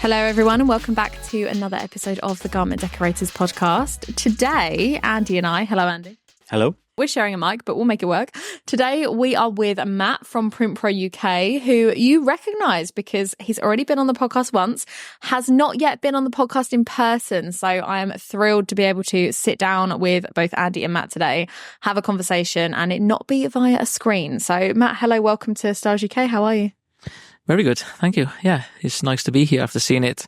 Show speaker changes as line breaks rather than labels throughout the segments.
Hello, everyone, and welcome back to another episode of the Garment Decorators Podcast. Today, Andy and I, hello, Andy.
Hello.
We're sharing a mic, but we'll make it work. Today, we are with Matt from Print Pro UK, who you recognise because he's already been on the podcast once, has not yet been on the podcast in person. So I am thrilled to be able to sit down with both Andy and Matt today, have a conversation, and it not be via a screen. So Matt, hello, welcome to Styles UK. How are you?
Very good. Thank you. Yeah, it's nice to be here after seeing it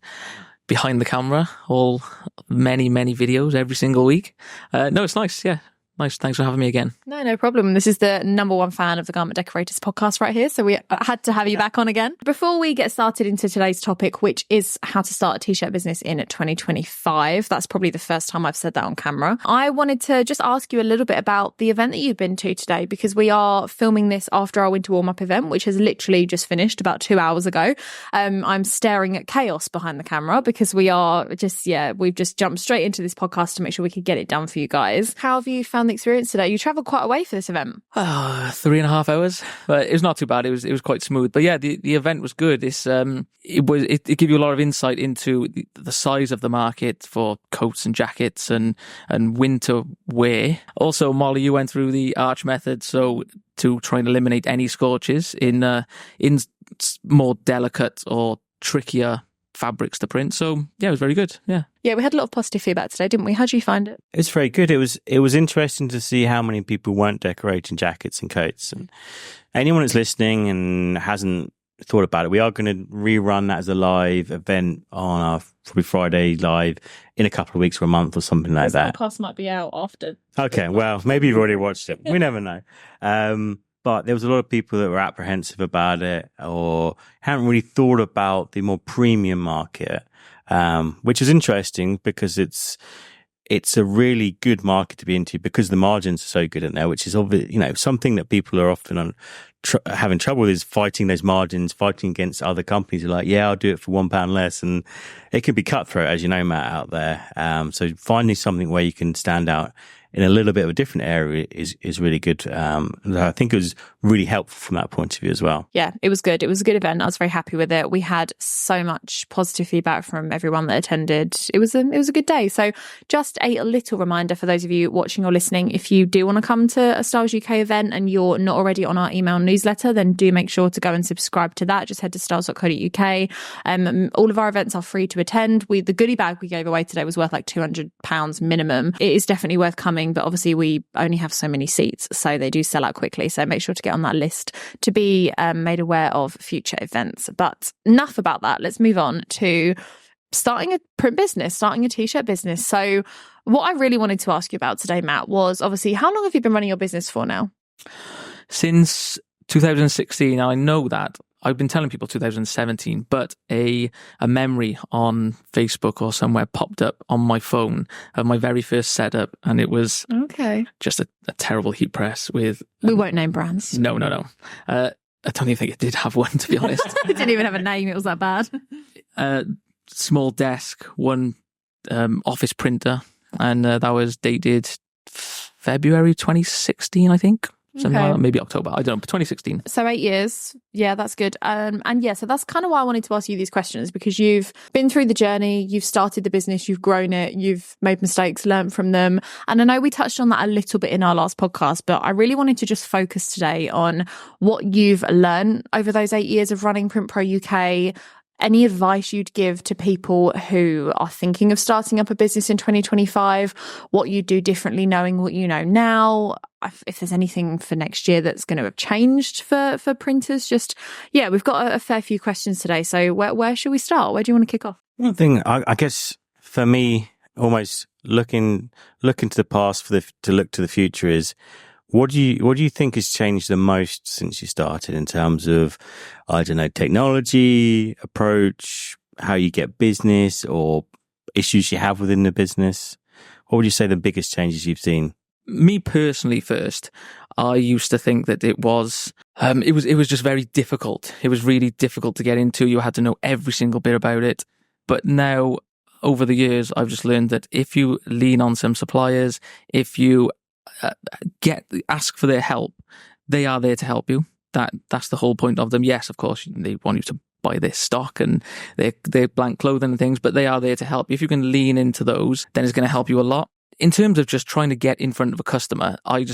behind the camera, all many videos every single week. No, it's nice. Yeah. Nice. Thanks for having me again.
No problem. This is the number one fan of the Garment Decorators podcast right here. So we had to have you back on again. Before we get started into today's topic, which is how to start a t-shirt business in 2025. That's probably the first time I've said that on camera. I wanted to just ask you a little bit about the event that you've been to today, because we are filming this after our winter warm-up event, which has literally just finished about 2 hours ago. I'm staring at chaos behind the camera because we've just jumped straight into this podcast to make sure we could get it done for you guys. How have you found the experience today? You travelled quite a way for this event.
3.5 hours, but it was not too bad. It was quite smooth. But yeah, the event was good. It gave you a lot of insight into the size of the market for coats and jackets and winter wear. Also, Molly, you went through the arch method, so to try and eliminate any scorches in more delicate or trickier fabrics to print. So yeah, it was very good. Yeah,
we had a lot of positive feedback today, didn't we? How did you find it?
It's very good. It was interesting to see how many people weren't decorating jackets and coats. And anyone that's listening and hasn't thought about it, we are going to rerun that as a live event on our probably Friday live in a couple of weeks or a month or something like that.
This podcast might be out after.
Okay, well, maybe you've already watched it. We never know. But there was a lot of people that were apprehensive about it or hadn't really thought about the more premium market, which is interesting because it's a really good market to be into because the margins are so good in there, which is obvious, something that people are often having trouble with is fighting those margins, fighting against other companies who are like, yeah, I'll do it for £1 less. And it can be cutthroat, as you know, Matt, out there. So finding something where you can stand out in a little bit of a different area is really good. I think it was really helpful from that point of view as well.
Yeah, it was good. It was a good event. I was very happy with it. We had so much positive feedback from everyone that attended. It was a good day. So just a little reminder for those of you watching or listening, if you do want to come to a Styles UK event and you're not already on our email newsletter, then do make sure to go and subscribe to that. Just head to styles.co.uk. All of our events are free to attend. The goodie bag we gave away today was worth like £200 minimum. It is definitely worth coming, but obviously we only have so many seats, so they do sell out quickly. So make sure to get on that list to be made aware of future events. But enough about that. Let's move on to starting a print business, starting a t-shirt business. So what I really wanted to ask you about today, Matt, was obviously how long have you been running your business for now?
Since 2016. I know that. I've been telling people 2017, but a memory on Facebook or somewhere popped up on my phone of my very first setup, and it was just a terrible heat press with...
We won't name brands.
No. I don't even think it did have one, to be honest.
It didn't even have a name. It was that bad.
Small desk, one office printer, and that was dated February 2016, I think. Something like that, maybe October. I don't know, but 2016.
So 8 years. Yeah, that's good. So that's kind of why I wanted to ask you these questions, because you've been through the journey, you've started the business, you've grown it, you've made mistakes, learned from them. And I know we touched on that a little bit in our last podcast, but I really wanted to just focus today on what you've learned over those 8 years of running Print Pro UK. Any advice you'd give to people who are thinking of starting up a business in 2025, what you do differently knowing what you know now, if there's anything for next year that's going to have changed for printers. We've got a fair few questions today. So where should we start? Where do you want to kick off?
One thing, I guess for me, almost looking to the past to look to the future is, what do you think has changed the most since you started in terms of, I don't know, technology, approach, how you get business, or issues you have within the business? What would you say the biggest changes you've seen?
Me personally, first, I used to think that it was just very difficult. It was really difficult to get into. You had to know every single bit about it. But now, over the years, I've just learned that if you lean on some suppliers, if you ask for their help, they are there to help you. That's the whole point of them. Yes, of course, they want you to buy this stock and their blank clothing and things, but they are there to help. If you can lean into those, then it's going to help you a lot. In terms of just trying to get in front of a customer, I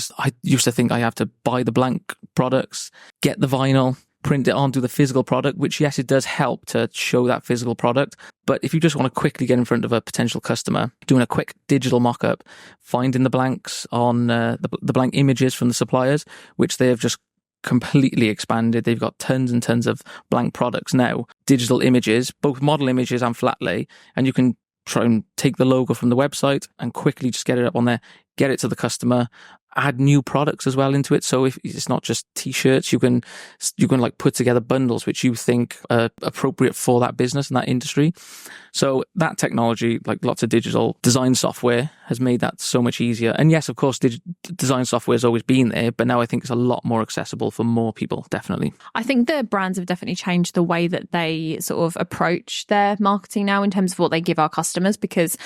used to think I have to buy the blank products, get the vinyl, print it onto the physical product, which yes, it does help to show that physical product. But if you just want to quickly get in front of a potential customer, doing a quick digital mock-up, finding the blanks on the blank images from the suppliers, which they have just completely expanded. They've got tons and tons of blank products now, digital images, both model images and flat lay, and you can try and take the logo from the website and quickly just get it up on there, get it to the customer, add new products as well into it. So if it's not just t-shirts, you can like put together bundles which you think are appropriate for that business and that industry. So that technology, like lots of digital design software, has made that so much easier. And yes, of course, design software has always been there, but now I think it's a lot more accessible for more people, definitely.
I think the brands have definitely changed the way that they sort of approach their marketing now in terms of what they give our customers, because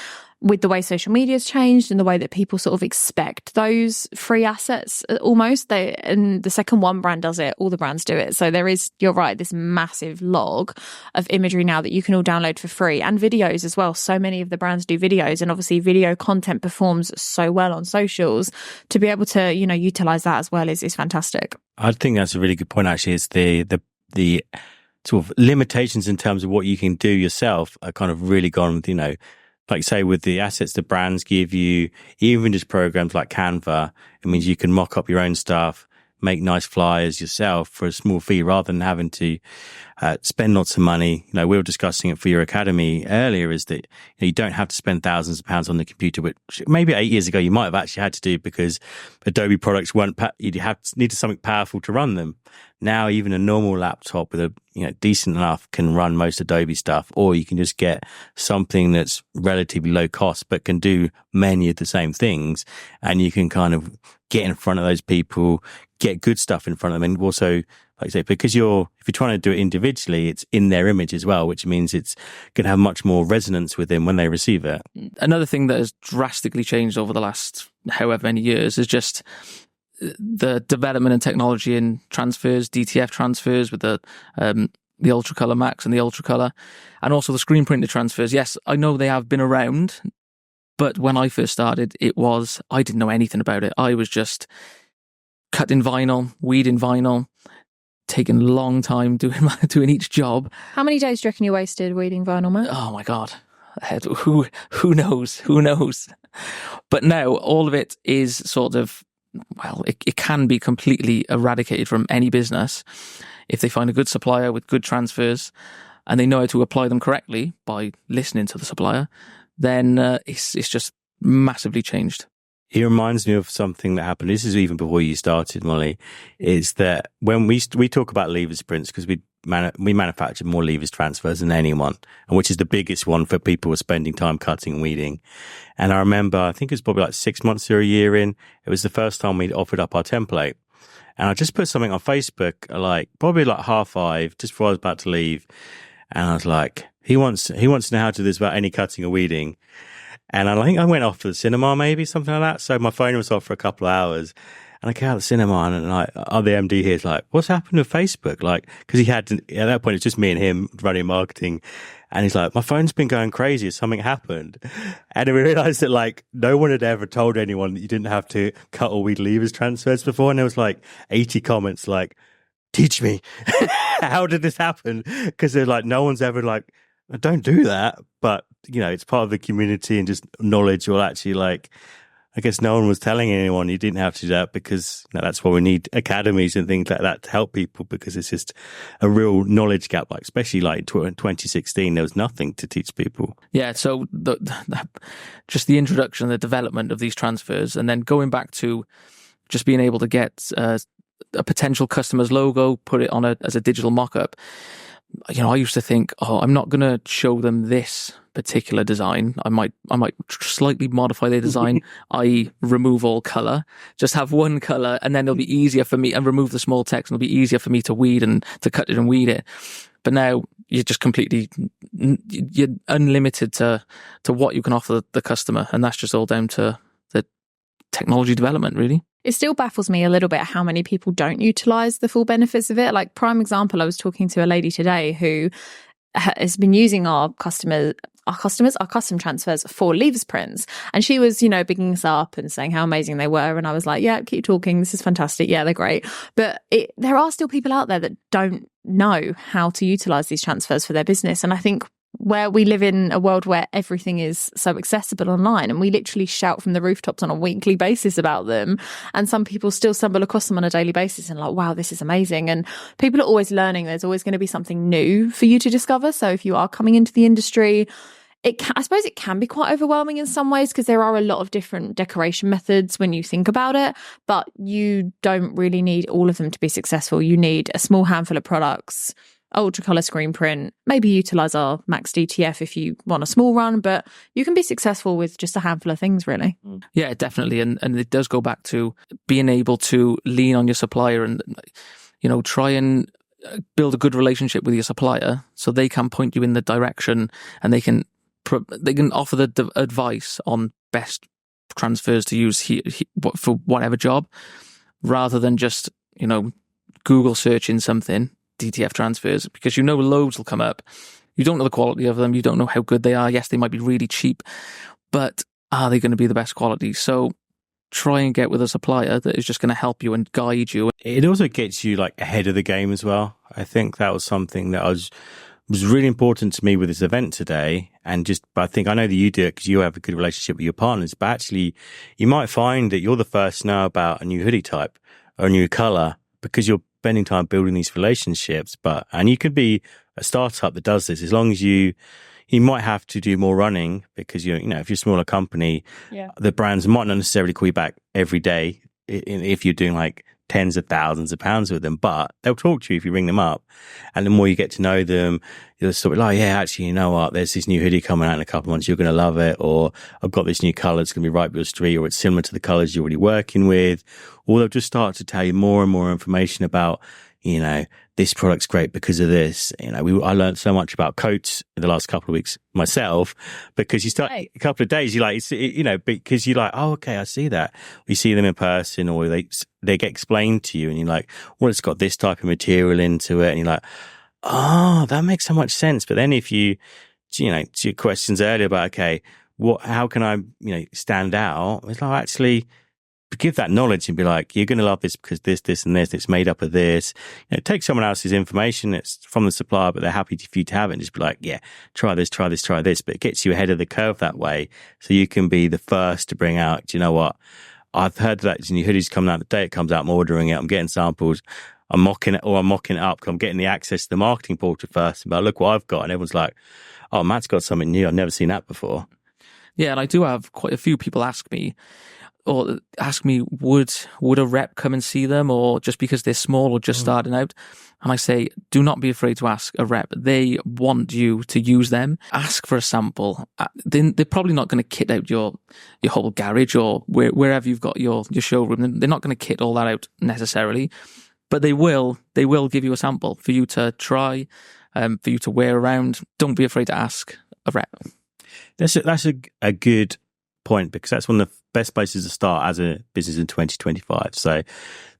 with the way social media has changed and the way that people sort of expect those free assets almost, and the second one brand does it, all the brands do it. So there is, you're right, this massive log of imagery now that you can all download for free, and videos as well. So many of the brands do videos, and obviously video content performs so well on socials. To be able to, utilize that as well is fantastic.
I think that's a really good point, actually. It's the sort of limitations in terms of what you can do yourself are kind of really gone with, like say with the assets the brands give you, even just programs like Canva, it means you can mock up your own stuff, make nice flyers yourself for a small fee rather than having to spend lots of money. We were discussing it for your academy earlier, is that you don't have to spend thousands of pounds on the computer, which maybe 8 years ago you might have actually had to do because Adobe products needed something powerful to run them. Now even a normal laptop with a decent enough can run most Adobe stuff, or you can just get something that's relatively low cost but can do many of the same things, and you can kind of get in front of those people, get good stuff in front of them, and also, like I say, because if you're trying to do it individually, it's in their image as well, which means it's going to have much more resonance with them when they receive it.
Another thing that has drastically changed over the last however many years is just the development and technology in transfers, DTF transfers with the Ultracolor Max and the Ultracolor, and also the screen printed transfers. Yes, I know they have been around, but when I first started, I didn't know anything about it. I was just cutting vinyl, weeding vinyl, taking a long time doing each job.
How many days do you reckon you wasted weeding vinyl, Matt?
Oh my God. Who knows? But now all of it is sort of, well, it can be completely eradicated from any business if they find a good supplier with good transfers and they know how to apply them correctly by listening to the supplier. Then it's just massively changed.
It reminds me of something that happened. This is even before you started, Molly. Is that when we talk about levers prints, because we manufacture more levers transfers than anyone, and which is the biggest one for people who are spending time cutting and weeding. And I remember, I think it was probably like 6 months or a year in, it was the first time we'd offered up our template. And I just put something on Facebook, probably 5:30, just before I was about to leave. And I was like, he wants to know how to do this without any cutting or weeding. And I think I went off to the cinema, maybe something like that. So my phone was off for a couple of hours, and I came out of the cinema, and the MD here is like, "What's happened with Facebook?" Because he had at that point it's just me and him running marketing, and he's like, "My phone's been going crazy. Has something happened?" And we realised that no one had ever told anyone that you didn't have to cut or weed levers transfers before, and there was 80 comments "Teach me, how did this happen?" Because they're no one's ever don't do that, but it's part of the community and just knowledge. Or actually, I guess no one was telling anyone you didn't have to do that, because that's why we need academies and things like that to help people, because it's just a real knowledge gap. Especially in 2016, there was nothing to teach people.
Yeah, so just the introduction, the development of these transfers, and then going back to just being able to get a potential customer's logo, put it on as a digital mock-up. I used to think, I'm not going to show them this particular design. I might slightly modify their design, i.e. remove all color, just have one color, and then it'll be easier for me, and remove the small text, and it'll be easier for me to weed and to cut it and weed it. But now you're just you're unlimited to what you can offer the customer, and that's just all down to the technology development, really.
It still baffles me a little bit how many people don't utilize the full benefits of it. Like, prime example, I was talking to a lady today who has been using our custom transfers for levers prints, and she was, bigging us up and saying how amazing they were, and I was like, yeah, keep talking, this is fantastic, yeah, they're great. But there are still people out there that don't know how to utilize these transfers for their business, and I think where we live in a world where everything is so accessible online and we literally shout from the rooftops on a weekly basis about them, and some people still stumble across them on a daily basis and like, wow, this is amazing. And people are always learning. There's always going to be something new for you to discover. So if you are coming into the industry, I suppose it can be quite overwhelming in some ways, because there are a lot of different decoration methods when you think about it, but you don't really need all of them to be successful. You need a small handful of products, ultra color screen print, maybe utilize our Max DTF if you want a small run, but you can be successful with just a handful of things, really.
Yeah, definitely. And it does go back to being able to lean on your supplier and, try and build a good relationship with your supplier so they can point you in the direction, and they can offer the advice on best transfers to use for whatever job, rather than just, Google searching something, DTF transfers, because loads will come up. You don't know the quality of them. You don't know how good they are. Yes, they might be really cheap, but are they going to be the best quality? So try and get with a supplier that is just going to help you and guide you.
It also gets you like ahead of the game as well. I think that was something that was really important to me with this event today. And I think I know that you do it because you have a good relationship with your partners, but actually you might find that you're the first to know about a new hoodie type or a new color because you're spending time building these relationships. And you could be a startup that does this, as long as you might have to do more running, because if you're a smaller company, the brands might not necessarily call you back every day if you're doing like tens of thousands of pounds with them, but they'll talk to you if you ring them up. And the more you get to know them, you'll sort of like, yeah, actually, you know what, there's this new hoodie coming out in a couple of months, you're going to love it. Or I've got this new color, it's going to be right up your street, or it's similar to the colors you're already working with. Or they'll just start to tell you more and more information about, this product's great because of this. I learned so much about coats in the last couple of weeks myself, because you start a couple of days, because you're like, oh, okay, I see that. You see them in person, or they get explained to you, and you're like, well, it's got this type of material into it. And you're like, oh, that makes so much sense. But then if to your questions earlier about, okay, how can I, stand out? It's like, actually, give that knowledge and be like, you're going to love this because this and this, it's made up of this. Take someone else's information, it's from the supplier, but they're happy for you to have it, and just be like, yeah, try this. But it gets you ahead of the curve that way. So you can be the first to bring out, do you know what? I've heard that this new hoodie's coming out the day it comes out, I'm ordering it, I'm getting samples, I'm mocking it up, because I'm getting the access to the marketing portal first. But look what I've got. And everyone's like, oh, Matt's got something new. I've never seen that before.
Yeah, and I do have quite a few people ask me, would a rep come and see them, or just because they're small or just starting out? And I say, do not be afraid to ask a rep. They want you to use them. Ask for a sample. They're probably not going to kit out your whole garage or wherever you've got your showroom. They're not going to kit all that out necessarily, but they will give you a sample for you to try, for you to wear around. Don't be afraid to ask a rep.
That's a good point, because that's one of the best places to start as a business in 2025. So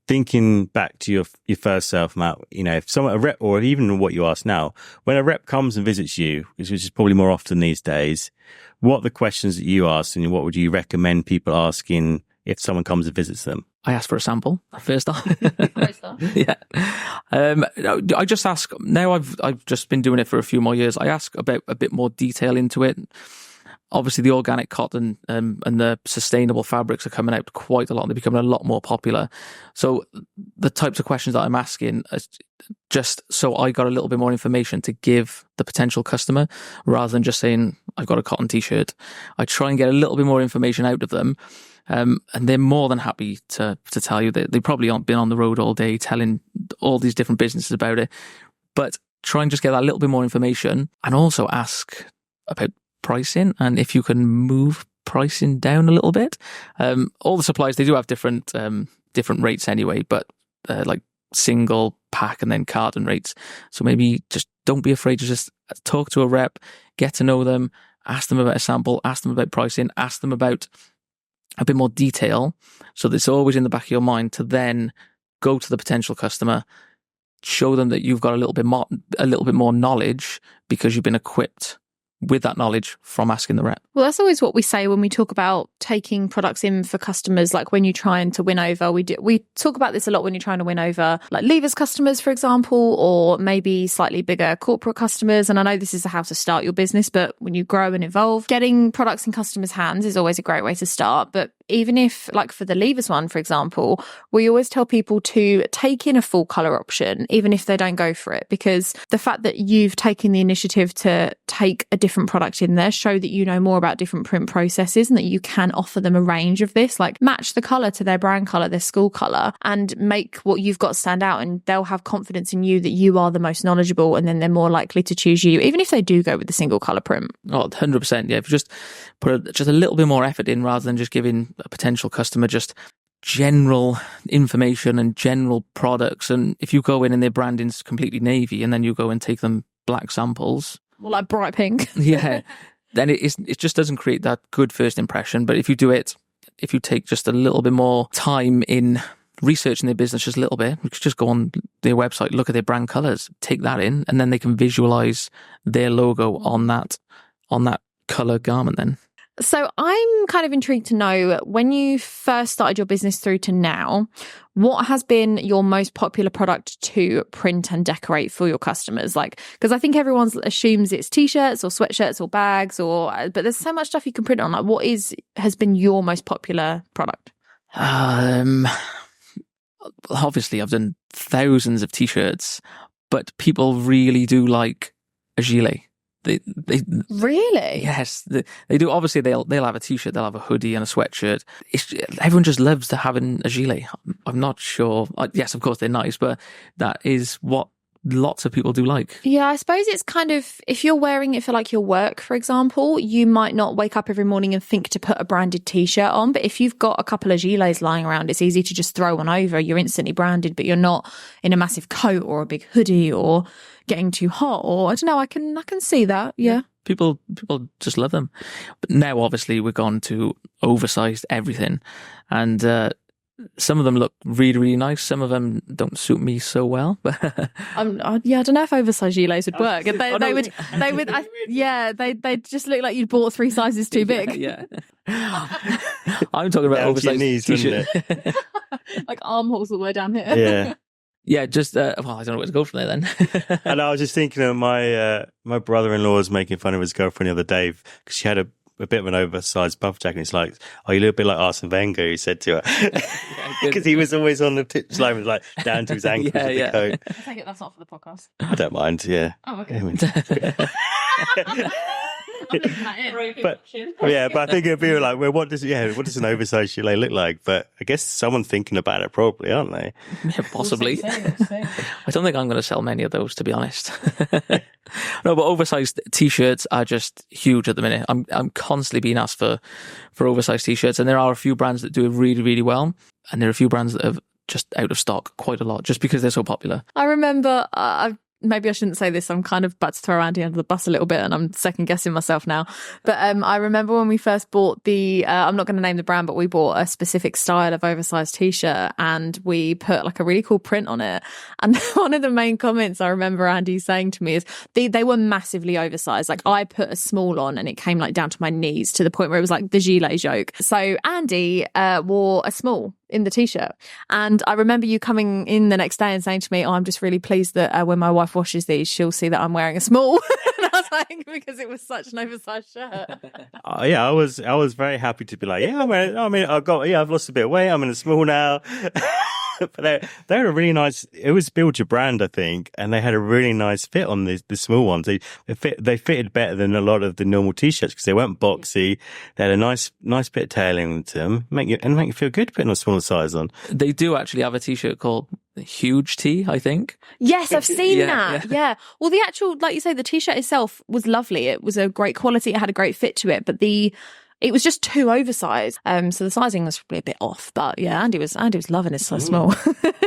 thinking back to your first self, Matt, if someone, a rep, or even what you ask now, when a rep comes and visits you, which is probably more often these days, what are the questions that you ask, and what would you recommend people asking if someone comes and visits them?
I ask for a sample first off. Yeah. I just ask, now I've just been doing it for a few more years, I ask about a bit more detail into it. Obviously, the organic cotton and the sustainable fabrics are coming out quite a lot. They're becoming a lot more popular. So the types of questions that I'm asking are just so I got a little bit more information to give the potential customer, rather than just saying, I've got a cotton t-shirt. I try and get a little bit more information out of them. And they're more than happy to tell you that they probably aren't been on the road all day telling all these different businesses about it. But try and just get that little bit more information, and also ask about pricing, and if you can move pricing down a little bit. All the suppliers, they do have different rates anyway, but like single pack and then carton rates. So maybe just don't be afraid to just talk to a rep, get to know them, ask them about a sample, ask them about pricing, ask them about a bit more detail. So it's always in the back of your mind to then go to the potential customer, show them that you've got a little bit more knowledge because you've been equipped with that knowledge from asking the rep.
Well, that's always what we say when we talk about taking products in for customers. Like when you're trying to win over, we talk about this a lot when you're trying to win over like levers customers, for example, or maybe slightly bigger corporate customers. And I know this is how to start your business, but when you grow and evolve, getting products in customers' hands is always a great way to start. But even if, like for the levers one, for example, we always tell people to take in a full color option, even if they don't go for it, because the fact that you've taken the initiative to take a different product in there show that you know more about different print processes and that you can offer them a range of this, like match the color to their brand color, their school color, and make what you've got stand out, and they'll have confidence in you that you are the most knowledgeable, and then they're more likely to choose you, even if they do go with the single color print.
Oh, 100%. Yeah, if you just put just a little bit more effort in rather than just giving a potential customer just general information and general products. And if you go in and their branding's completely navy and then you go and take them black samples,
More like bright pink.
yeah, then it just doesn't create that good first impression. But if you take just a little bit more time in researching their business, just a little bit, you could just go on their website, look at their brand colors, take that in, and then they can visualize their logo on that color garment then.
So I'm kind of intrigued to know, when you first started your business through to now, what has been your most popular product to print and decorate for your customers? Like, because I think everyone assumes it's t-shirts or sweatshirts or bags, but there's so much stuff you can print on. Like, what has been your most popular product?
Obviously I've done thousands of t-shirts, but people really do like a gilet. They
Really?
Yes, they do. Obviously, they'll have a t-shirt, they'll have a hoodie and a sweatshirt. Everyone just loves having a gilet. I'm not sure. Yes, of course they're nice, but that is what lots of people do like.
Yeah, I suppose it's kind of, if you're wearing it for like your work, for example, you might not wake up every morning and think to put a branded t-shirt on. But if you've got a couple of gilets lying around, it's easy to just throw one over. You're instantly branded, but you're not in a massive coat or a big hoodie or getting too hot, or I don't know. I can see that. Yeah.
People just love them. But now obviously we're gone to oversized everything, and some of them look really, really nice. Some of them don't suit me so well. But
I don't know if oversized gilets would work. They just look like you'd bought 3 sizes too big.
Yeah. I'm talking about oversized
knees,
t-shirt.
Like armholes all the way down here.
Yeah.
Yeah, just I don't know where to go from there then.
And I was just thinking of my brother-in-law was making fun of his girlfriend the other day because she had a bit of an oversized buff jacket. It's like, oh, you look a bit like Arsene Wenger, he said to her. Because he was always on the tip line, like down to his ankles with the coat.
I take it that's not for the podcast.
I don't mind, yeah.
Oh, okay.
But I think it'd be like, well, what does an oversized gilet look like? But I guess someone's thinking about it, probably, aren't they?
Yeah, possibly. I don't think I'm going to sell many of those, to be honest. No, but oversized t-shirts are just huge at the minute. I'm constantly being asked for oversized t-shirts, and there are a few brands that do it really, really well, and there are a few brands that have just out of stock quite a lot, just because they're so popular.
I remember, maybe I shouldn't say this. I'm kind of about to throw Andy under the bus a little bit, and I'm second guessing myself now. But I remember when we first bought I'm not going to name the brand, but we bought a specific style of oversized t-shirt, and we put like a really cool print on it. And one of the main comments I remember Andy saying to me is they were massively oversized. Like I put a small on and it came like down to my knees, to the point where it was like the gilet joke. So Andy wore a small in the t-shirt, and I remember you coming in the next day and saying to me, oh, I'm just really pleased that when my wife washes these, she'll see that I'm wearing a small. And I was like, because it was such an oversized shirt.
Yeah, I was very happy to be like, yeah, I've lost a bit of weight, I'm in a small now. But they had a really nice, it was Build Your Brand, I think, and they had a really nice fit on the small ones. They fitted better than a lot of the normal t-shirts because they weren't boxy. They had a nice bit of tailoring to them, make you feel good putting a smaller size on.
They do actually have a t-shirt called Huge T, I think.
Yes, I've seen that. Yeah. Well, the actual, like you say, the t-shirt itself was lovely. It was a great quality. It had a great fit to it, but it was just too oversized. So the sizing was probably a bit off. But yeah, Andy was loving his size small.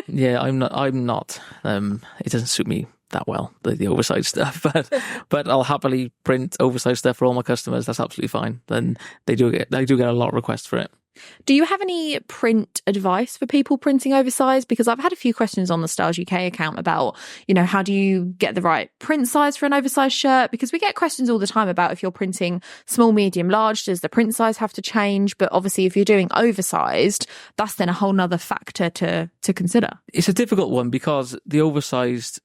Yeah, I'm not. It doesn't suit me that well, the oversized stuff, but I'll happily print oversized stuff for all my customers. That's absolutely fine. Then I do get a lot of requests for it.
Do you have any print advice for people printing oversized? Because I've had a few questions on the Styles UK account about, how do you get the right print size for an oversized shirt? Because we get questions all the time about if you're printing small, medium, large, does the print size have to change? But obviously if you're doing oversized, that's then a whole nother factor to consider.
It's a difficult one because the oversized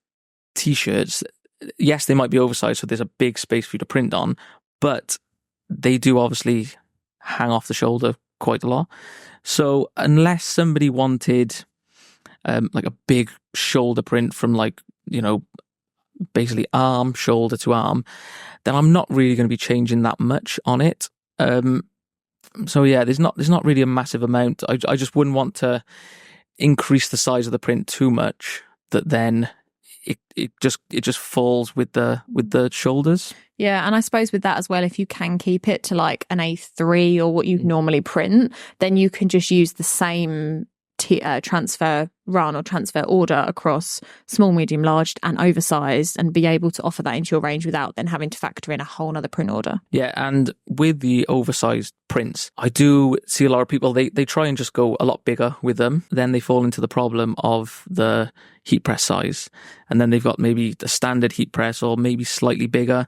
t-shirts, yes, they might be oversized, so there's a big space for you to print on, but they do obviously hang off the shoulder quite a lot. So unless somebody wanted like a big shoulder print from basically arm, shoulder to arm, then I'm not really going to be changing that much on it. So yeah, there's not really a massive amount. I just wouldn't want to increase the size of the print too much that then it just falls with the shoulders.
Yeah, and I suppose with that as well, if you can keep it to like an A3 or what you'd normally print, then you can just use the same transfer run or transfer order across small, medium, large and oversized and be able to offer that into your range without then having to factor in a whole nother print order.
Yeah, and with the oversized prints, I do see a lot of people, they try and just go a lot bigger with them. Then they fall into the problem of the heat press size. And then they've got maybe the standard heat press or maybe slightly bigger.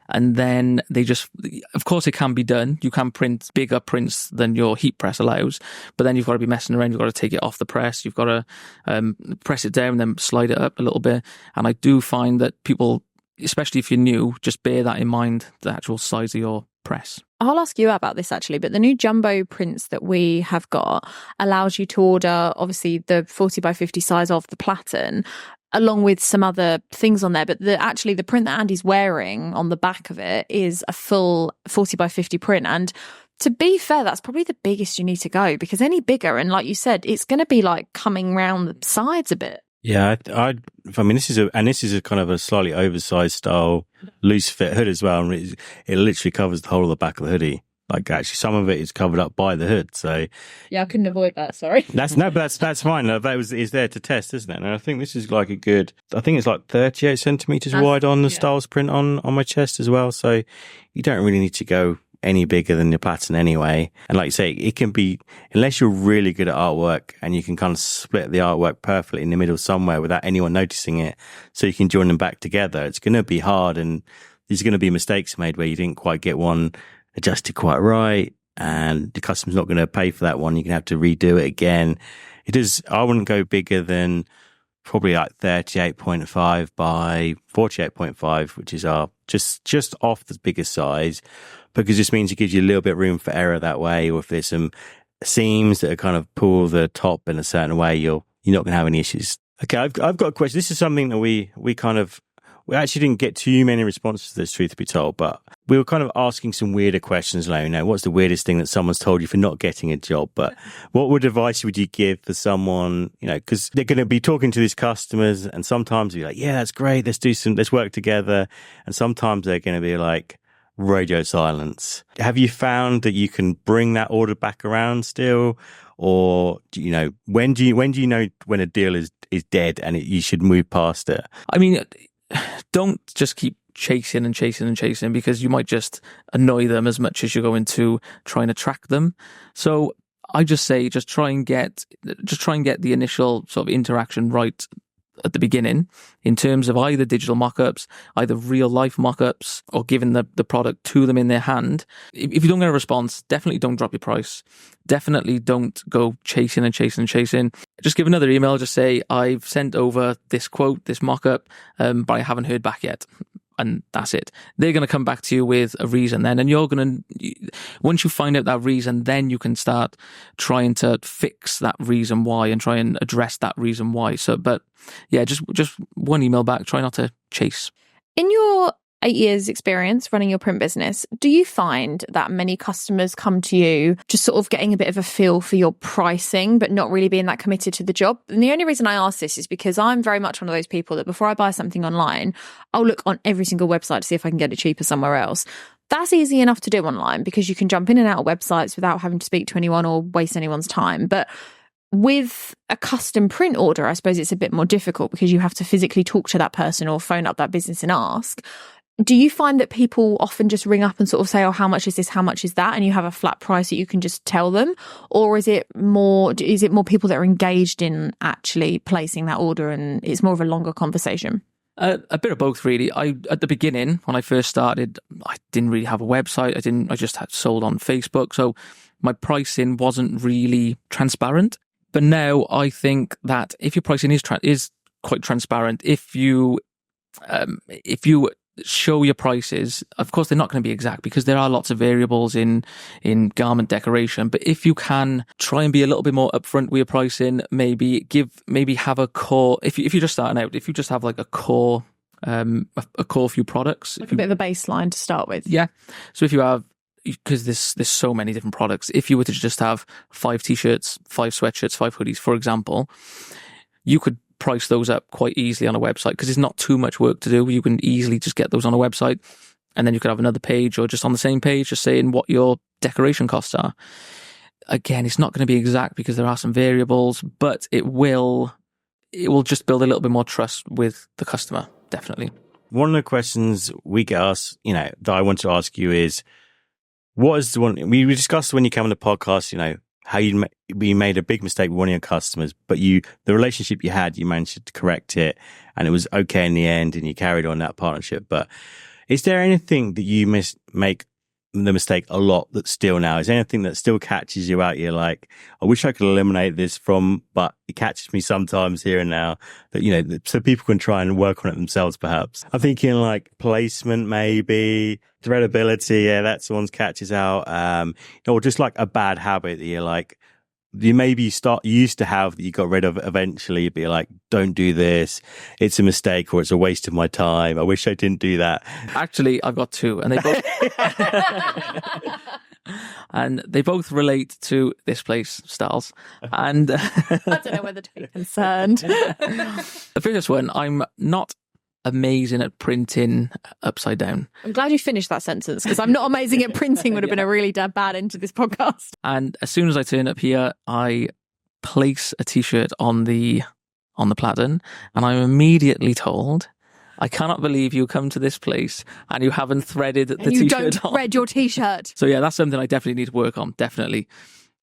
And then they just, of course it can be done. You can print bigger prints than your heat press allows, but then you've got to be messing around. You've got to take it off the press. You've got to press it down and then slide it up a little bit. And I do find that people, especially if you're new, just bear that in mind, the actual size of your press.
I'll ask you about this actually, but the new jumbo prints that we have got allows you to order obviously the 40 by 50 size of the platen, along with some other things on there. But the print that Andy's wearing on the back of it is a full 40 by 50 print. And to be fair, that's probably the biggest you need to go, because any bigger, and like you said, it's going to be like coming round the sides a bit.
Yeah, I mean, this is a kind of a slightly oversized style, loose fit hood as well. And it literally covers the whole of the back of the hoodie. Like actually some of it is covered up by the hood. So
yeah, I couldn't avoid that. Sorry.
That's fine. That is there to test, isn't it? And I think this is like I think it's like 38 centimeters wide on the Styles print on my chest as well. So you don't really need to go any bigger than the platen anyway. And like you say, it can be, unless you're really good at artwork and you can kind of split the artwork perfectly in the middle somewhere without anyone noticing it, so you can join them back together, it's going to be hard. And there's going to be mistakes made where you didn't quite get one adjusted quite right, and the customer's not going to pay for that one. You're going to have to redo it again. I wouldn't go bigger than probably like 38.5 by 48.5, which is our just off the biggest size, because this means it gives you a little bit of room for error that way. Or if there's some seams that are kind of pull the top in a certain way, you're not going to have any issues. Okay, I've got a question. This is something that we actually didn't get too many responses to this, truth be told, but we were kind of asking some weirder questions, like, what's the weirdest thing that someone's told you for not getting a job? But what advice would you give for someone, because they're going to be talking to these customers, and sometimes you're like, yeah, that's great, let's work together. And sometimes they're going to be like, radio silence. Have you found that you can bring that order back around still? Or, when do you know when a deal is dead and you should move past it?
I mean, don't just keep chasing and chasing and chasing, because you might just annoy them as much as you're going to try and attract them. So I just say, just try and get the initial sort of interaction right at the beginning, in terms of either digital mock-ups, either real life mock-ups, or giving the product to them in their hand. If you don't get a response, definitely don't drop your price. Definitely don't go chasing and chasing and chasing. Just give another email, just say, I've sent over this quote, this mock-up, but I haven't heard back yet. And that's it. They're going to come back to you with a reason then. And you're going to, once you find out that reason, then you can start trying to fix that reason why and try and address that reason why. So, but yeah, just one email back. Try not to chase.
In your 8 years experience running your print business, do you find that many customers come to you just sort of getting a bit of a feel for your pricing, but not really being that committed to the job? And the only reason I ask this is because I'm very much one of those people that before I buy something online, I'll look on every single website to see if I can get it cheaper somewhere else. That's easy enough to do online because you can jump in and out of websites without having to speak to anyone or waste anyone's time. But With a custom print order, I suppose it's a bit more difficult because you have to physically talk to that person or phone up that business and ask. Do you find that people often just ring up and sort of say, oh, how much is this? How much is that? And you have a flat price that you can just tell them? Or is it more people that are engaged in actually placing that order and it's more of a longer conversation?
A bit of both, really. At the beginning, when I first started, I didn't really have a website. I just had sold on Facebook. So my pricing wasn't really transparent. But now I think that if your pricing is quite transparent, if you show your prices, of course they're not going to be exact because there are lots of variables in garment decoration, but if you can try and be a little bit more upfront with your pricing, maybe have a core, if you're just starting out, if you just have like a core few products,
like a bit of a baseline to start with.
Yeah. So if you have, because there's so many different products, if you were to just have 5 t-shirts, 5 sweatshirts, 5 hoodies, for example, you could price those up quite easily on a website because it's not too much work to do. You can easily just get those on a website, and then you could have another page or just on the same page just saying what your decoration costs are. Again, it's not going to be exact because there are some variables, but it will just build a little bit more trust with the customer, definitely.
One of the questions we get asked, that I want to ask you is, what is the one we discussed when you came on the podcast, how you made a big mistake with one of your customers, but the relationship you had, you managed to correct it and it was okay in the end and you carried on that partnership. But is there anything that you make the mistake a lot that still now? Is there anything that still catches you out? You're like, I wish I could eliminate this but it catches me sometimes here and now that, so people can try and work on it themselves perhaps. I'm thinking like placement maybe, threadability, yeah, that's the ones catches out. Or just like a bad habit that you're like, you used to have that you got rid of eventually. You'd be like, don't do this. It's a mistake or it's a waste of my time. I wish I didn't do that.
Actually, I've got 2 and they both and they both relate to this place, Styles. And
I don't know whether to be concerned.
The first one, I'm not amazing at printing upside down.
I'm glad you finished that sentence because I'm not amazing at printing would have been a really bad end to this podcast.
And as soon as I turn up here, I place a t-shirt on the platen and I'm immediately told, I cannot believe you come to this place and you haven't threaded the t-shirt on.
You don't thread your t-shirt.
So yeah, that's something I definitely need to work on, definitely.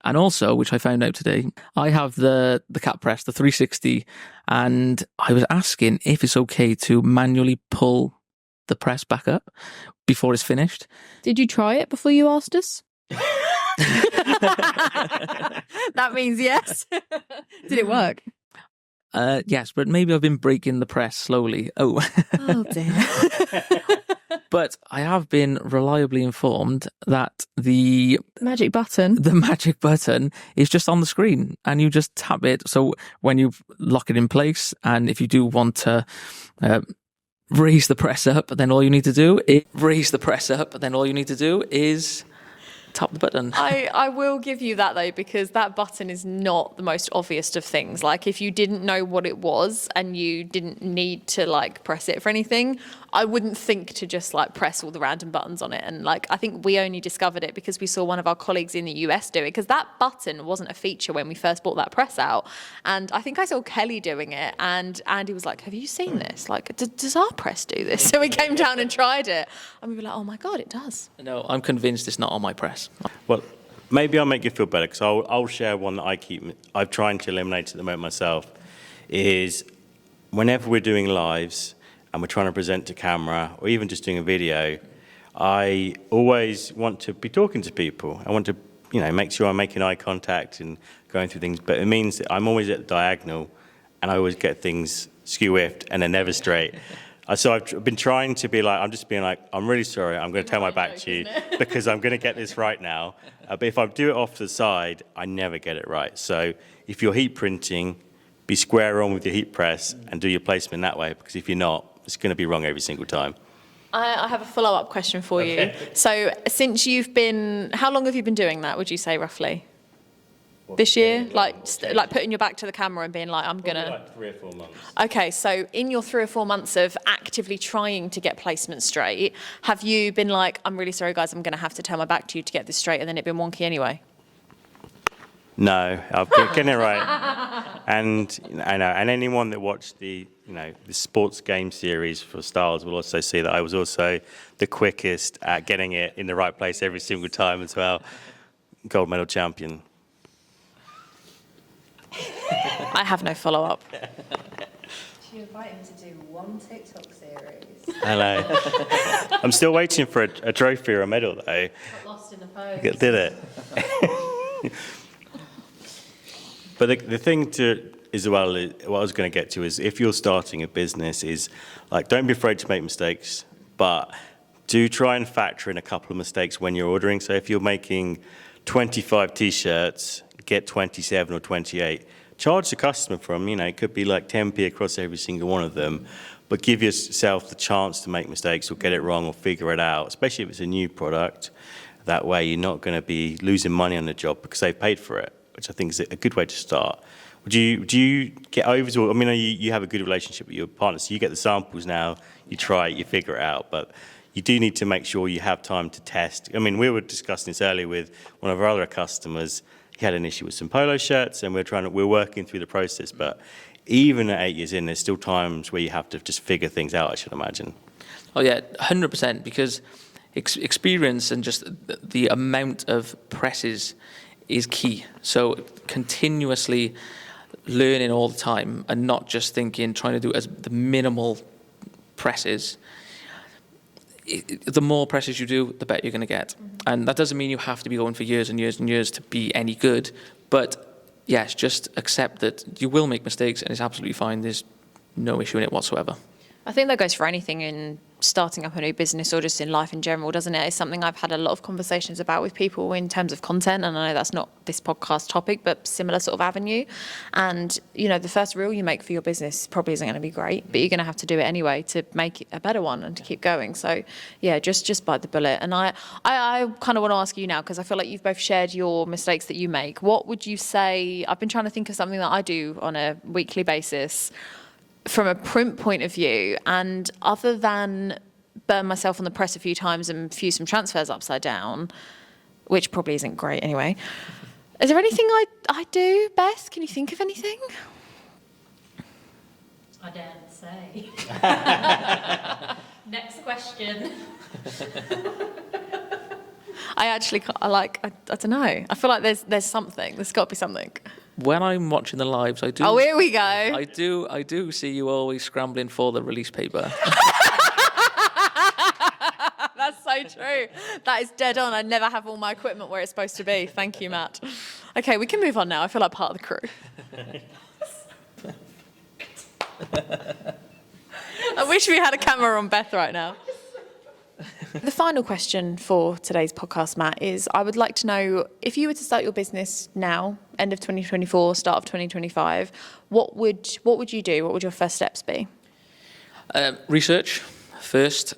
And also, which I found out today, I have the cap press, the 360, and I was asking if it's okay to manually pull the press back up before it's finished.
Did you try it before you asked us? That means yes. Did it work?
Yes, but maybe I've been breaking the press slowly. Oh
dear.
But I have been reliably informed that the
magic button
is just on the screen and you just tap it. So when you lock it in place and if you do want to raise the press up, then all you need to do is tap the button.
I will give you that though, because that button is not the most obvious of things. Like if you didn't know what it was and you didn't need to like press it for anything, I wouldn't think to just like press all the random buttons on it. And like, I think we only discovered it because we saw one of our colleagues in the US do it, because that button wasn't a feature when we first bought that press out. And I think I saw Kelly doing it and Andy was like, have you seen this? Like, does our press do this? So we came down and tried it and we were like, oh my God, it does.
No, I'm convinced it's not on my press.
Well, maybe I'll make you feel better because I'll share one that I've tried to eliminate at the moment myself, is whenever we're doing lives and we're trying to present to camera or even just doing a video, I always want to be talking to people. I want to, make sure I'm making eye contact and going through things, but it means that I'm always at the diagonal and I always get things skew-whiffed and they're never straight. So I've been trying to be like, I'm just being like, I'm really sorry, I'm going to turn my back to you because I'm going to get this right now. But if I do it off to the side, I never get it right. So if you're heat printing, be square on with your heat press and do your placement that way, because if you're not, it's going to be wrong every single time.
I have a follow-up question for you. So since how long have you been doing that, would you say, roughly? This year? Like putting your back to the camera and being like, I'm going to...
like 3 or 4 months.
Okay, so in your 3 or 4 months of actively trying to get placement straight, have you been like, I'm really sorry, guys, I'm going to have to turn my back to you to get this straight, and then it been wonky anyway?
No, I've getting it right. And I know, and anyone that watched the sports game series for Styles will also see that I was also the quickest at getting it in the right place every single time as well. Gold medal champion.
I have no follow-up.
Should you invite him to do one TikTok series?
Hello. I'm still waiting for a trophy or a medal, though.
Got lost in the post.
Did it? But the thing is, well, what I was going to get to is if you're starting a business is, like, don't be afraid to make mistakes, but do try and factor in a couple of mistakes when you're ordering. So if you're making 25 T-shirts, get 27 or 28. Charge the customer for them. It could be like 10p across every single one of them, but give yourself the chance to make mistakes or get it wrong or figure it out, especially if it's a new product. That way you're not going to be losing money on the job because they've paid for it, which I think is a good way to start. Do you get over to, you have a good relationship with your partner, so you get the samples now, you try it, you figure it out, but you do need to make sure you have time to test. We were discussing this earlier with one of our other customers. He had an issue with some polo shirts, and we're working through the process, but even at 8 years in, there's still times where you have to just figure things out, I should imagine.
Oh yeah, 100%, because experience and just the amount of presses is key. So continuously learning all the time and not just trying to do as the minimal presses. The more presses you do, the better you're going to get. And that doesn't mean you have to be going for years and years and years to be any good. But yes, just accept that you will make mistakes and it's absolutely fine. There's no issue in it whatsoever.
I think that goes for anything in starting up a new business or just in life in general, doesn't it? It's something I've had a lot of conversations about with people in terms of content, and I know that's not this podcast topic, but similar sort of avenue. And, the first reel you make for your business probably isn't going to be great, but you're going to have to do it anyway to make it a better one and to keep going. So, yeah, just bite the bullet. And I kind of want to ask you now, because I feel like you've both shared your mistakes that you make. What would you say? I've been trying to think of something that I do on a weekly basis from a print point of view, and other than burn myself on the press a few times and fuse some transfers upside down, which probably isn't great anyway, is there anything I do best? Can you think of anything?
I daren't say. Next question.
I don't know. I feel like there's something. There's got to be something.
When I'm watching the lives, I do.
Oh, here we go.
I do see you always scrambling for the release paper.
That's so true. That is dead on. I never have all my equipment where it's supposed to be. Thank you, Matt. Okay, we can move on now. I feel like part of the crew. I wish we had a camera on Beth right now. The final question for today's podcast, Matt, is I would like to know, if you were to start your business now, end of 2024, start of 2025, what would you do? What would your first steps be?
Research first.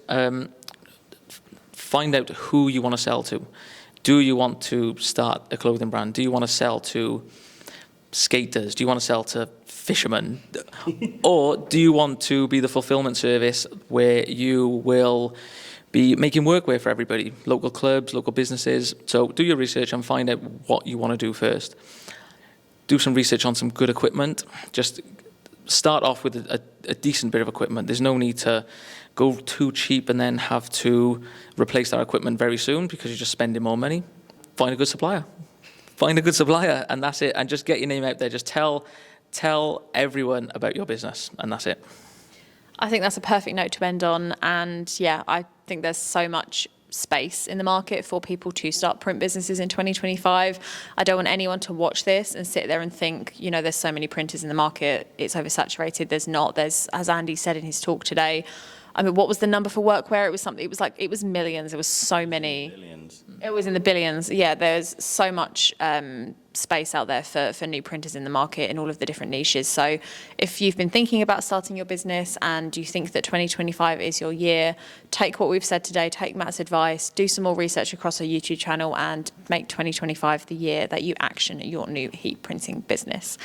Find out who you want to sell to. Do you want to start a clothing brand? Do you want to sell to skaters? Do you want to sell to fishermen? Or do you want to be the fulfillment service where you will be making workwear for everybody, local clubs, local businesses? So do your research and find out what you want to do first. Do some research on some good equipment. Just start off with a decent bit of equipment. There's no need to go too cheap and then have to replace that equipment very soon because you're just spending more money. Find a good supplier. And that's it. And just get your name out there. Just tell everyone about your business, and that's it.
I think that's a perfect note to end on. And yeah, I think there's so much space in the market for people to start print businesses in 2025. I don't want anyone to watch this and sit there and think, there's so many printers in the market, it's oversaturated. There's not. There's, as Andy said in his talk today, what was the number for workwear? It was millions. There was so many.
Billions.
It was in the billions. Yeah, there's so much space out there for new printers in the market in all of the different niches. So if you've been thinking about starting your business and you think that 2025 is your year, take what we've said today, take Matt's advice, do some more research across our YouTube channel and make 2025 the year that you action your new heat printing business.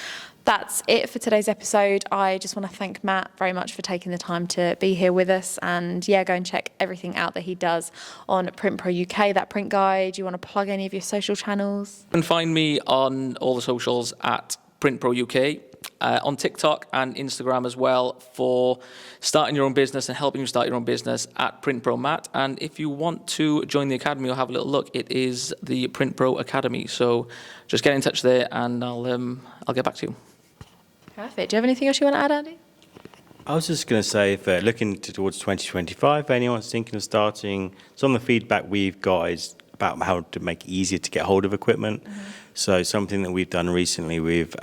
That's it for today's episode. I just want to thank Matt very much for taking the time to be here with us. And yeah, go and check everything out that he does on Print Pro UK, that print guide. Do you want to plug any of your social channels?
You can find me on all the socials at Print Pro UK, on TikTok and Instagram as well, for starting your own business and helping you start your own business at Print Pro Matt. And if you want to join the academy or have a little look, it is the Print Pro Academy. So just get in touch there and I'll get back to you.
Perfect. Do you have anything else you want to add, Andy?
I was just going to say, if looking towards 2025, if anyone's thinking of starting, some of the feedback we've got is about how to make it easier to get hold of equipment. Mm-hmm. So something that we've done recently, we've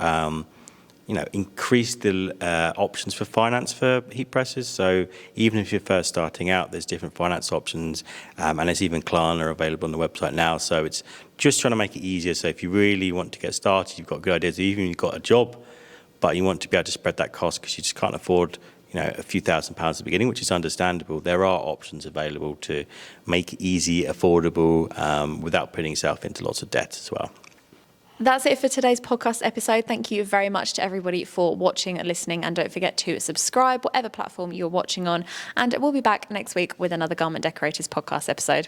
increased the options for finance for heat presses. So even if you're first starting out, there's different finance options, and there's even Klarna available on the website now. So it's just trying to make it easier. So if you really want to get started, you've got good ideas, even if you've got a job, but you want to be able to spread that cost because you just can't afford, a few £1,000s at the beginning, which is understandable. There are options available to make it easy, affordable, without putting yourself into lots of debt as well.
That's it for today's podcast episode. Thank you very much to everybody for watching and listening. And don't forget to subscribe, whatever platform you're watching on. And we'll be back next week with another Garment Decorators podcast episode.